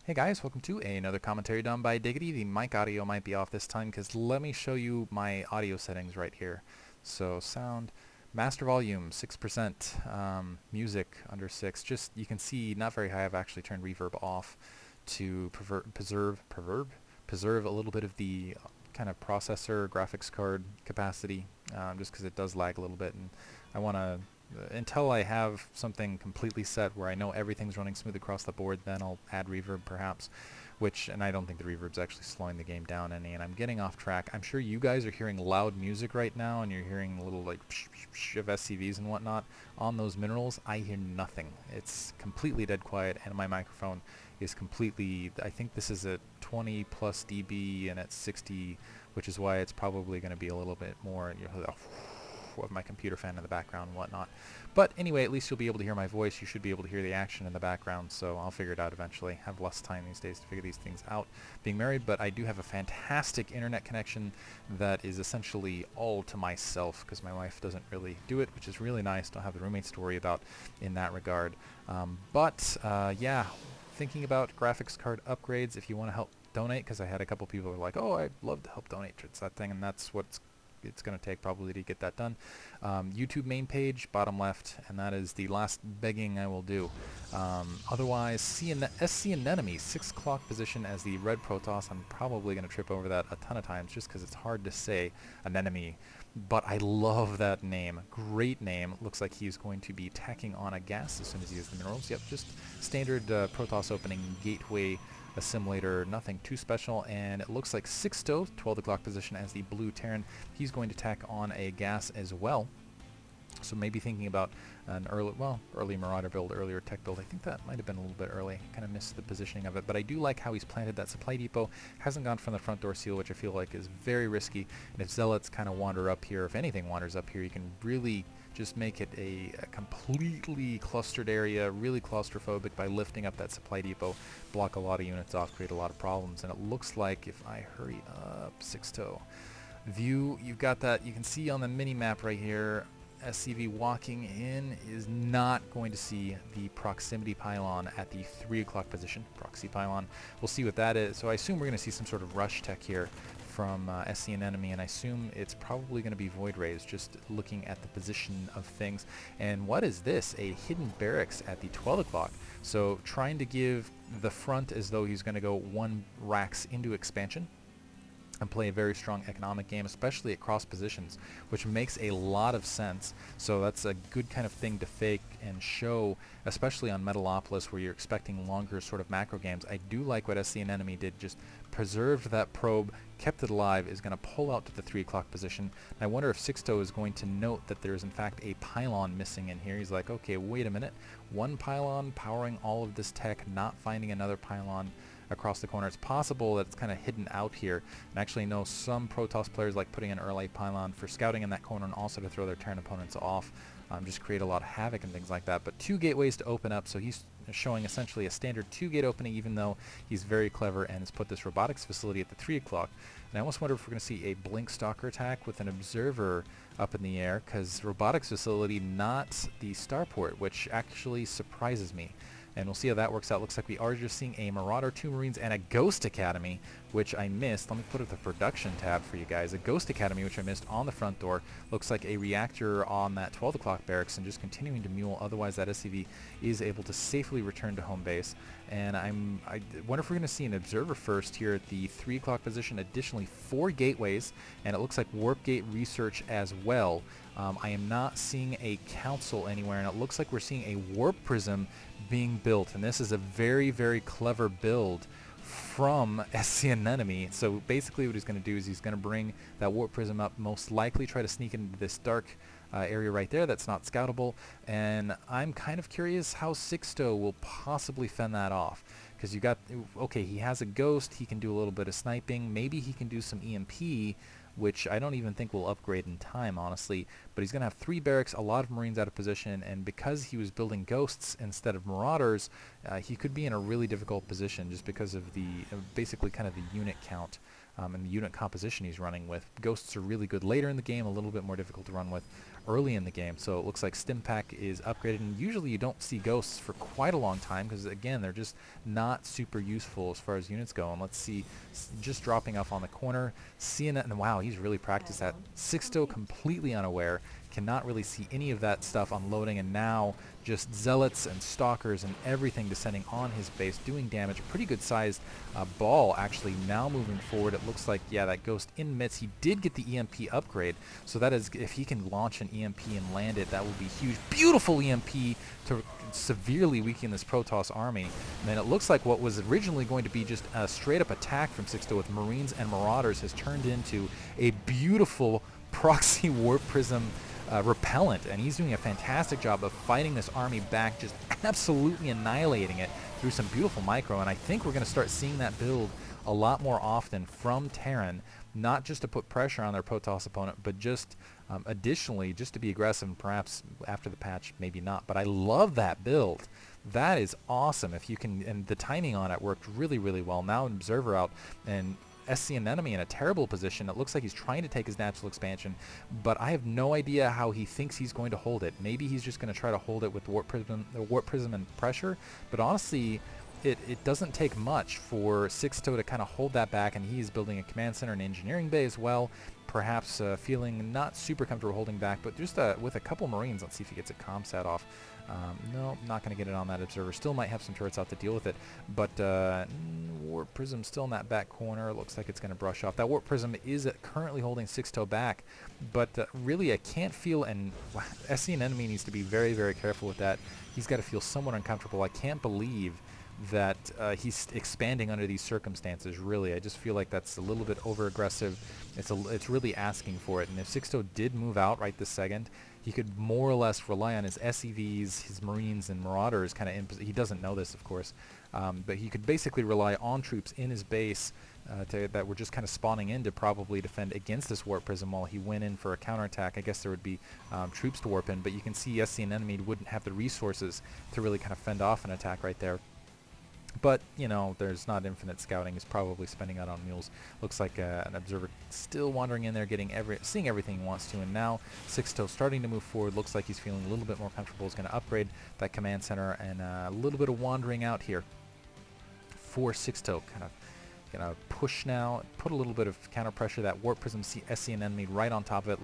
Hey guys, welcome to another commentary done by Diggity. The mic audio might be off this time because let me show you my audio settings right here. So sound, master volume 6%, music under 6. Just you can see not very high. I've actually turned reverb off to preserve a little bit of the kind of processor graphics card capacity, just because it does lag a little bit, and I want to until I have something completely set where I know everything's running smooth across the board, then I'll add reverb perhaps, and I don't think the reverb's actually slowing the game down any, and I'm getting off track. I'm sure you guys are hearing loud music right now, and you're hearing a little like psh, psh, psh of SCVs and whatnot on those minerals. I hear nothing. It's completely dead quiet, and my microphone is completely, I think this is at 20 plus dB and at 60, which is why it's probably going to be a little bit more, and you'll hear of my computer fan in the background and whatnot. But anyway, at least you'll be able to hear my voice. You should be able to hear the action in the background, so I'll figure it out eventually. I have less time these days to figure these things out being married, but I do have a fantastic internet connection that is essentially all to myself because my wife doesn't really do it, which is really nice. Don't have the roommates to worry about in that regard. Yeah, thinking about graphics card upgrades. If you want to help donate, because I had a couple people who are like, oh, I'd love to help donate towards that thing, and that's what's it's going to take probably to get that done. YouTube main page, bottom left, and that is the last begging I will do. Otherwise, SCAnemone 6 o'clock position as the red protoss. I'm probably going to trip over that a ton of times just because it's hard to say anemone. But I love that name. Great name. Looks like he's going to be tacking on a gas as soon as he has the minerals. Yep, just standard protoss opening gateway assimilator, nothing too special, and it looks like Sixto, 12 o'clock position as the blue Terran, he's going to tack on a gas as well. So maybe thinking about an early Marauder build, earlier tech build. I think that might have been a little bit early. Kind of missed the positioning of it, but I do like how he's planted that supply depot. Hasn't gone from the front door seal, which I feel like is very risky. And if zealots kind of wander up here, if anything wanders up here, you can really just make it a completely clustered area, really claustrophobic by lifting up that supply depot, block a lot of units off, create a lot of problems. And it looks like if I hurry up, Sixto view, you've got that, you can see on the mini map right here, SCV walking in is not going to see the proximity pylon at the 3 o'clock position, proxy pylon. We'll see what that is. So I assume we're going to see some sort of rush tech here from SCAnemone, and I assume it's probably going to be void rays, just looking at the position of things. And what is this? A hidden barracks at the 12 o'clock. So trying to give the front as though he's going to go one racks into expansion and play a very strong economic game, especially at cross positions, which makes a lot of sense. So that's a good kind of thing to fake and show, especially on Metalopolis, where you're expecting longer sort of macro games. I do like what SCAnemone did, just preserved that probe, kept it alive, is going to pull out to the 3 o'clock position. And I wonder if Sixto is going to note that there is in fact a pylon missing in here. He's like, okay, wait a minute, one pylon powering all of this tech, not finding another pylon across the corner. It's possible that it's kind of hidden out here. And actually know some Protoss players like putting an early pylon for scouting in that corner and also to throw their Terran opponents off, just create a lot of havoc and things like that. But 2 gateways to open up, so he's showing essentially a standard 2-gate opening, even though he's very clever and has put this robotics facility at the 3 o'clock. And I almost wonder if we're going to see a blink stalker attack with an observer up in the air, because robotics facility, not the starport, which actually surprises me. And we'll see how that works out. Looks like we are just seeing a Marauder, 2 Marines, and a Ghost Academy, which I missed. Let me put up the production tab for you guys. A Ghost Academy, which I missed on the front door. Looks like a reactor on that 12 o'clock barracks and just continuing to mule. Otherwise, that SCV is able to safely return to home base. And I wonder if we're going to see an observer first here at the 3 o'clock position. Additionally, 4 gateways, and it looks like warp gate research as well. I am not seeing a council anywhere, and it looks like we're seeing a warp prism being built, and this is a very, very clever build from SCAnemone. So basically what he's going to do is he's going to bring that warp prism up, most likely try to sneak into this dark area right there that's not scoutable, and I'm kind of curious how Sixto will possibly fend that off, because you got, okay, he has a ghost, he can do a little bit of sniping, maybe he can do some EMP, which I don't even think will upgrade in time, honestly. But he's going to have 3 barracks, a lot of Marines out of position, and because he was building Ghosts instead of Marauders, he could be in a really difficult position just because of the, basically kind of the unit count and the unit composition he's running with. Ghosts are really good later in the game, a little bit more difficult to run with early in the game. So it looks like Stim Pack is upgraded, and usually you don't see ghosts for quite a long time because, again, they're just not super useful as far as units go. And let's see, just dropping off on the corner, seeing that, and wow, he's really practiced that. Sixto completely unaware, cannot really see any of that stuff unloading, and now just zealots and stalkers and everything descending on his base, doing damage. A pretty good sized ball actually now moving forward. It looks like, yeah, that ghost in midst. He did get the EMP upgrade, so that is, if he can launch an EMP and land it, that will be huge. Beautiful EMP to severely weaken this Protoss army. And then it looks like what was originally going to be just a straight up attack from Sixto with Marines and Marauders has turned into a beautiful proxy warp prism repellent, and he's doing a fantastic job of fighting this army back, just absolutely annihilating it through some beautiful micro. And I think we're going to start seeing that build a lot more often from Terran, not just to put pressure on their Protoss opponent, but just additionally just to be aggressive, and perhaps after the patch maybe not. But I love that build. That is awesome. If you can, and the timing on it worked really, really well. Now an Observer out, and SCAnemone in a terrible position. It looks like he's trying to take his natural expansion, but I have no idea how he thinks he's going to hold it. Maybe he's just going to try to hold it with Warp Prism and pressure, but honestly, it doesn't take much for Sixto to kind of hold that back, and he's building a command center and engineering bay as well, perhaps feeling not super comfortable holding back, but just with a couple Marines. Let's see if he gets a ComSat off. No, not going to get it on that Observer. Still might have some turrets out to deal with it, but Warp Prism still in that back corner. Looks like it's going to brush off. That Warp Prism is currently holding Sixto back, but really I can't feel, and SCAnemone needs to be very, very careful with that. He's got to feel somewhat uncomfortable. I can't believe that he's expanding under these circumstances, really. I just feel like that's a little bit over-aggressive. It's really asking for it, and if Sixto did move out right this second, he could more or less rely on his SEVs, his Marines, and Marauders kind of he doesn't know this, of course, but he could basically rely on troops in his base that were just kind of spawning in to probably defend against this Warp Prism while he went in for a counterattack. I guess there would be troops to warp in, but you can see SCAnemone wouldn't have the resources to really kind of fend off an attack right there. But, you know, there's not infinite scouting. He's probably spending that on mules. Looks like an Observer still wandering in there, seeing everything he wants to. And now Sixto starting to move forward. Looks like he's feeling a little bit more comfortable. He's going to upgrade that command center, and a little bit of wandering out here for Sixto. Kind of going to push now, put a little bit of counter pressure. That Warp Prism SCAnemone right on top of it.